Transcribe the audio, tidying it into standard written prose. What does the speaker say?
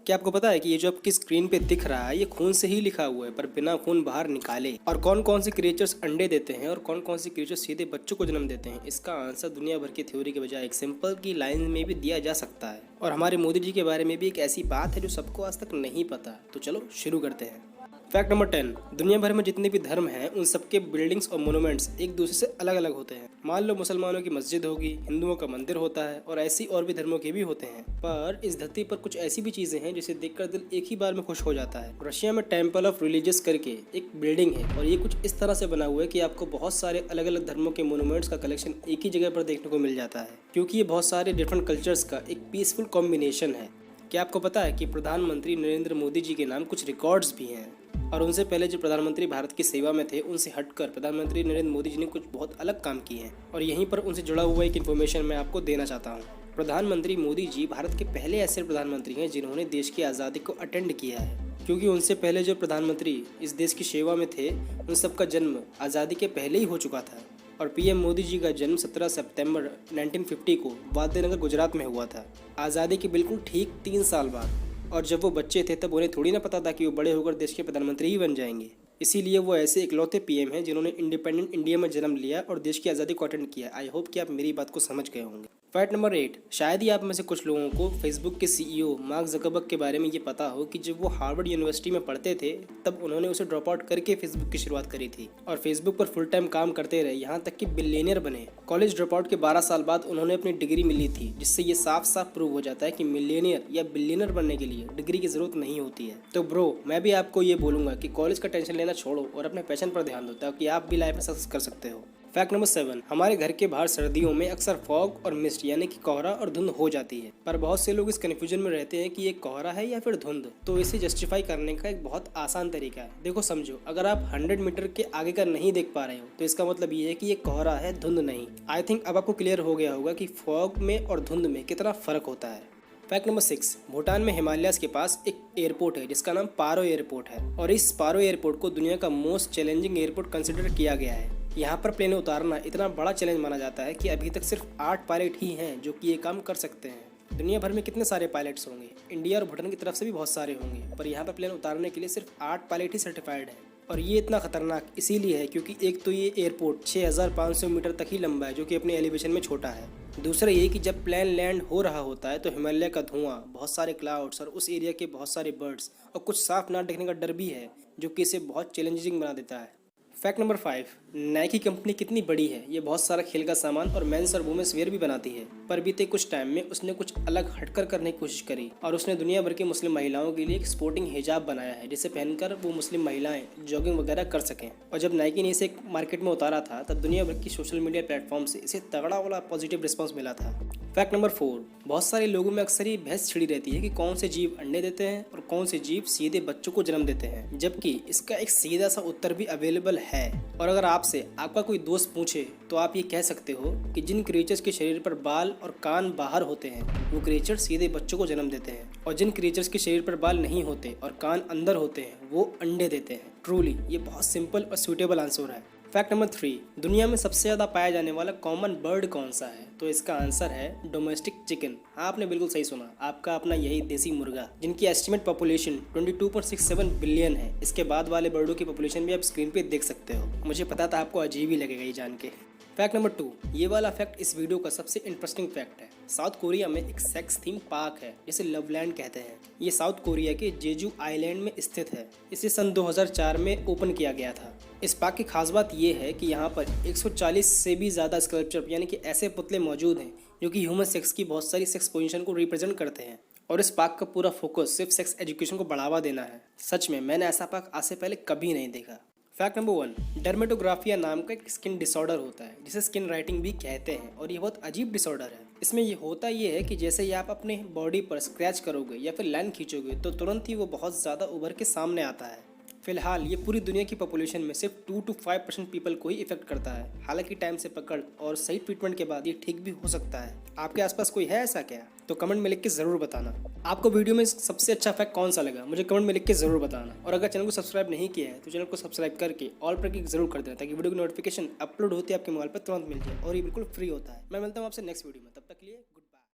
क्या आपको पता है कि ये जो आपकी स्क्रीन पे दिख रहा है ये खून से ही लिखा हुआ है, पर बिना खून बाहर निकाले। और कौन कौन से क्रिएचर्स अंडे देते हैं और कौन कौन से क्रिएचर्स सीधे बच्चों को जन्म देते हैं, इसका आंसर दुनिया भर की थ्योरी के बजाय एक सिंपल की लाइन में भी दिया जा सकता है। और हमारे मोदी जी के बारे में भी एक ऐसी बात है जो सबको आज तक नहीं पता। तो चलो शुरू करते हैं। फैक्ट नंबर 10, दुनिया भर में जितने भी धर्म हैं उन सबके बिल्डिंग्स और मोनूमेंट्स एक दूसरे से अलग अलग होते हैं। मान लो मुसलमानों की मस्जिद होगी, हिंदुओं का मंदिर होता है और ऐसी और भी धर्मों के भी होते हैं। पर इस धरती पर कुछ ऐसी भी चीजें हैं जिसे देखकर दिल एक ही बार में खुश हो जाता है। रशिया में टेम्पल ऑफ रिलीजियस करके एक बिल्डिंग है और ये कुछ इस तरह से बना हुआ है कि आपको बहुत सारे अलग अलग धर्मों के मोनूमेंट्स का कलेक्शन एक ही जगह पर देखने को मिल जाता है, क्योंकि ये बहुत सारे डिफरेंट कल्चर्स का एक पीसफुल कॉम्बिनेशन है। क्या आपको पता है कि प्रधानमंत्री नरेंद्र मोदी जी के नाम कुछ रिकॉर्ड्स भी हैं? और उनसे पहले जो प्रधानमंत्री भारत की सेवा में थे उनसे हटकर प्रधानमंत्री नरेंद्र मोदी जी ने कुछ बहुत अलग काम किए हैं और यहीं पर उनसे जुड़ा हुआ एक इन्फॉर्मेशन मैं आपको देना चाहता हूँ। प्रधानमंत्री मोदी जी भारत के पहले ऐसे प्रधानमंत्री हैं जिन्होंने देश की आज़ादी को अटेंड किया है, क्योंकि उनसे पहले जो प्रधानमंत्री इस देश की सेवा में थे उन सबका जन्म आज़ादी के पहले ही हो चुका था। और पीएम मोदी जी का जन्म 17 सितंबर 1950 को वाद्यनगर गुजरात में हुआ था, आज़ादी के बिल्कुल ठीक 3 साल बाद। और जब वो बच्चे थे तब उन्हें थोड़ी ना पता था कि वो बड़े होकर देश के प्रधानमंत्री ही बन जाएंगे। इसीलिए वो ऐसे इकलौते पीएम हैं जिन्होंने इंडिपेंडेंट इंडिया में जन्म लिया और देश की आज़ादी को अटेंड किया। आई होप कि आप मेरी बात को समझ गए होंगे। फैक्ट नंबर 8, शायद ही आप में से कुछ लोगों को फेसबुक के सीईओ मार्क ज़करबर्ग के बारे में ये पता हो कि जब वो हार्वर्ड यूनिवर्सिटी में पढ़ते थे तब उन्होंने उसे ड्रॉप आउट करके फेसबुक की शुरुआत करी थी और फेसबुक पर फुल टाइम काम करते रहे, यहाँ तक कि बिलियनियर बने। कॉलेज ड्रॉप आउट के 12 साल बाद उन्होंने अपनी डिग्री मिली थी, जिससे ये साफ साफ प्रूव हो जाता है कि मिलियनियर या बिलियनियर बनने के लिए डिग्री की जरूरत नहीं होती है। तो ब्रो, मैं भी आपको ये बोलूंगा कि कॉलेज का टेंशन लेना छोड़ो और अपने पैशन पर ध्यान दो ताकि आप भी लाइफ में सक्सेस कर सकते हो। फैक्ट नंबर 7, हमारे घर के बाहर सर्दियों में अक्सर फॉग और मिस्ट यानी कि कोहरा और धुंध हो जाती है, पर बहुत से लोग इस कन्फ्यूजन में रहते हैं कि ये कोहरा है या फिर धुंध। तो इसे जस्टिफाई करने का एक बहुत आसान तरीका है। देखो समझो, अगर आप 100 मीटर के आगे का नहीं देख पा रहे हो तो इसका मतलब ये है कि ये कोहरा है, धुंध नहीं। आई थिंक अब आपको क्लियर हो गया होगा कि फॉग में और धुंध में कितना फर्क होता है। फैक्ट नंबर 6, भूटान में हिमालयाज के पास एक एयरपोर्ट है जिसका नाम पारो एयरपोर्ट है और इस पारो एयरपोर्ट को दुनिया का मोस्ट चैलेंजिंग एयरपोर्ट कंसिडर किया गया है। यहाँ पर प्लेन उतारना इतना बड़ा चैलेंज माना जाता है कि अभी तक सिर्फ 8 पायलट ही हैं जो कि ये काम कर सकते हैं। दुनिया भर में कितने सारे पायलट्स होंगे, इंडिया और भूटान की तरफ से भी बहुत सारे होंगे, पर यहाँ पर प्लेन उतारने के लिए सिर्फ 8 पायलट ही सर्टिफाइड हैं। और ये इतना खतरनाक इसीलिए है क्योंकि एक तो ये एयरपोर्ट 6500 मीटर तक ही लंबा है, जो कि अपने एलिवेशन में छोटा है। दूसरा ये कि जब प्लेन लैंड हो रहा होता है तो हिमालय का धुआं, बहुत सारे क्लाउड्स और उस एरिया के बहुत सारे बर्ड्स और कुछ साफ ना दिखने का डर भी है, जो कि इसे बहुत चैलेंजिंग बना देता है। फैक्ट नंबर 5, नाइकी कंपनी कितनी बड़ी है। ये बहुत सारा खेल का सामान और मेंस और वुमेन्स वेयर भी बनाती है, पर बीते कुछ टाइम में उसने कुछ अलग हटकर करने की कोशिश करी और उसने दुनिया भर के मुस्लिम महिलाओं के लिए एक स्पोर्टिंग हिजाब बनाया है, जिसे पहनकर वो मुस्लिम महिलाएं जॉगिंग वगैरह कर सकें। और जब नाइकी ने इसे मार्केट में उतारा था तब दुनिया भर की सोशल मीडिया प्लेटफॉर्म से इसे तगड़ा वाला पॉजिटिव रिस्पॉन्स मिला था। फैक्ट नंबर 4, बहुत सारे लोगों में अक्सर ये बहस छिड़ी रहती है कि कौन से जीव अंडे देते हैं और कौन से जीव सीधे बच्चों को जन्म देते हैं, जबकि इसका एक सीधा सा उत्तर भी अवेलेबल है। और अगर आपसे आपका कोई दोस्त पूछे तो आप ये कह सकते हो कि जिन क्रिएचर्स के शरीर पर बाल और कान बाहर होते हैं वो क्रिएचर सीधे बच्चों को जन्म देते हैं, और जिन क्रिएचर्स के शरीर पर बाल नहीं होते और कान अंदर होते हैं वो अंडे देते हैं। ट्रूली ये बहुत सिंपल और सूटेबल आंसर है। फैक्ट नंबर 3, दुनिया में सबसे ज़्यादा पाया जाने वाला कॉमन बर्ड कौन सा है? तो इसका आंसर है डोमेस्टिक चिकन। आपने बिल्कुल सही सुना, आपका अपना यही देसी मुर्गा, जिनकी एस्टिमेट पॉपुलेशन 22.67 बिलियन है। इसके बाद वाले बर्डों की पॉपुलेशन भी आप स्क्रीन पे देख सकते हो। मुझे पता था आपको अजीब ही लगेगा ये जान के। फैक्ट नंबर 2, ये वाला फैक्ट इस वीडियो का सबसे इंटरेस्टिंग फैक्ट है। साउथ कोरिया में एक सेक्स थीम पार्क है जिसे लवलैंड कहते हैं। ये साउथ कोरिया के जेजू आइलैंड में स्थित है। इसे सन 2004 में ओपन किया गया था। इस पार्क की खास बात यह है कि यहाँ पर 140 से भी ज़्यादा स्कल्पचर यानी कि ऐसे पुतले मौजूद हैं जो कि ह्यूमन सेक्स की बहुत सारी सेक्स पोजीशन को रिप्रेजेंट करते हैं। और इस पार्क का पूरा फोकस सिर्फ सेक्स एजुकेशन को बढ़ावा देना है। सच में मैंने ऐसा पार्क आज से पहले कभी नहीं देखा। फैक्ट नंबर 1, डर्मेटोग्राफिया नाम का एक स्किन डिसऑर्डर होता है जिसे स्किन राइटिंग भी कहते हैं, और ये बहुत अजीब डिसऑर्डर है। इसमें ये होता ये है कि जैसे ही आप अपने बॉडी पर स्क्रैच करोगे या फिर लाइन खींचोगे तो तुरंत ही वो बहुत ज़्यादा उभर के सामने आता है। फिलहाल ये पूरी दुनिया की पॉपुलेशन में सिर्फ 2 to 5% पीपल को ही इफेक्ट करता है। हालांकि टाइम से पकड़ और सही ट्रीटमेंट के बाद ये ठीक भी हो सकता है। आपके आसपास कोई है ऐसा क्या? तो कमेंट में लिख के ज़रूर बताना। आपको वीडियो में सबसे अच्छा फैक्ट कौन सा लगा, मुझे कमेंट में लिख के ज़रूर बताना। और अगर चैनल को सब्सक्राइब नहीं किया है तो चैनल को सब्सक्राइब करके ऑल पर क्लिक जरूर कर देना, ताकि वीडियो की नोटिफिकेशन अपलोड होती है आपके मोबाइल पर तुरंत मिल जाए और ये बिल्कुल फ्री होता है। मैं मिलता हूँ आपसे नेक्स्ट वीडियो में, तब तक के लिए।